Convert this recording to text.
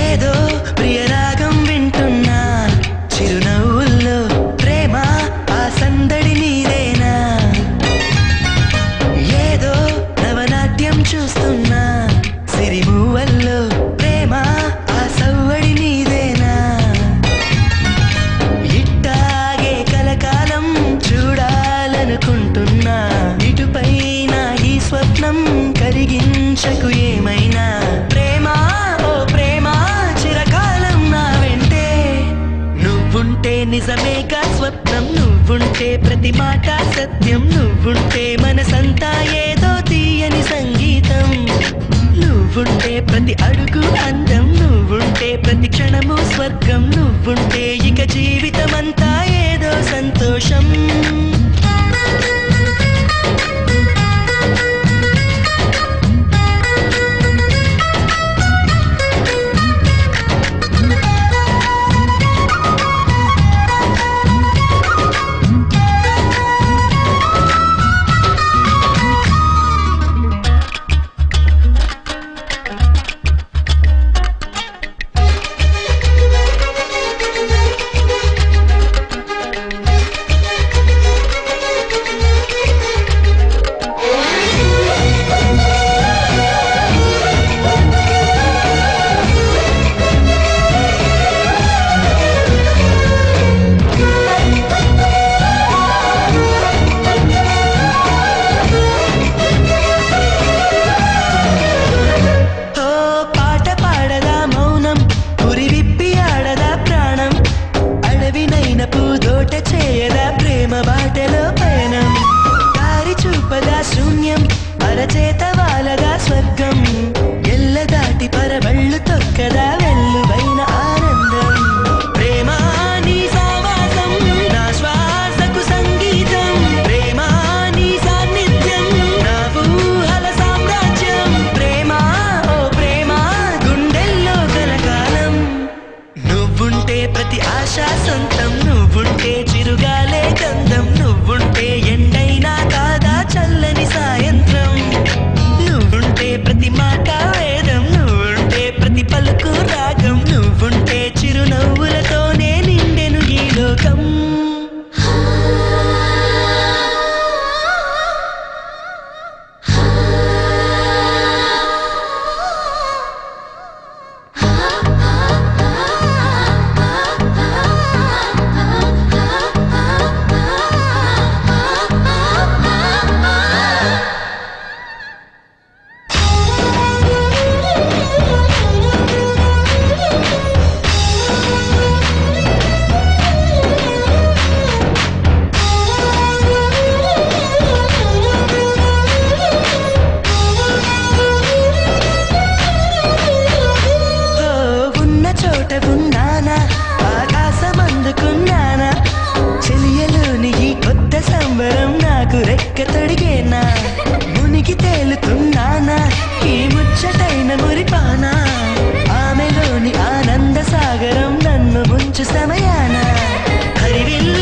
ఏదో ప్రియరాగం వింటున్నా చిరునవ్వుల్లో ప్రేమ ఆ సందడి నీదేనా ఏదో నవనాట్యం చూస్తున్నా సిరిమూవల్లో ప్రేమ ఆ సవ్వడి నీదేనా ఇట్టాగే కలకాలం చూడాలనుకుంటున్నా ఇటుపైన ఈ స్వప్నం కరిగించకు ఏమైనా ప్రేమ నిజమేగా స్వప్నం నువ్వుంటే ప్రతి మాట సత్యం నువ్వుంటే మనసంతా ఏదో తీయని సంగీతం నువ్వుంటే ప్రతి అడుగు అందం నువ్వుంటే ప్రతి క్షణము స్వర్గం నువ్వుంటే ఇక జీవితమంతా ఏదో సంతోషం శూన్యం అరచేత వాలగా స్వర్గం ఎల్ల దాటి పరబళ్ళు తొక్కదా వెల్లువైన ఆనందం ప్రేమ నీ సావాసం నా శ్వాసకు సంగీతం ప్రేమ నీ సాన్నిధ్యం నా ఊహల సామ్రాజ్యం ప్రేమ ఓ ప్రేమ గుండెల్లో కలకాలం నువ్వుంటే ప్రతి ఆశ సొంతం నువ్వుంటే చిరుగాలే గంధం నువ్వుంటే ఎండైనా కాదా చల్లని సాయంత్రం నువ్వుంటే ప్రతి మాట వేదం నువ్వుంటే ప్రతి పలుకు రాగం నువ్వుంటే చిరునవ్వులతోనే నిండెను ఈ లోకం ఆకాశమందుకున్నానా చెలియలోని ఈ కొత్త సంబరం నాకు రెక్క తొడిగేనా మునిగి తేలుతున్నానా ఈ ముచ్చటైన మురిపానా ఆమెలోని ఆనంద సాగరం నన్ను ముంచు సమయాన హరివిల్ల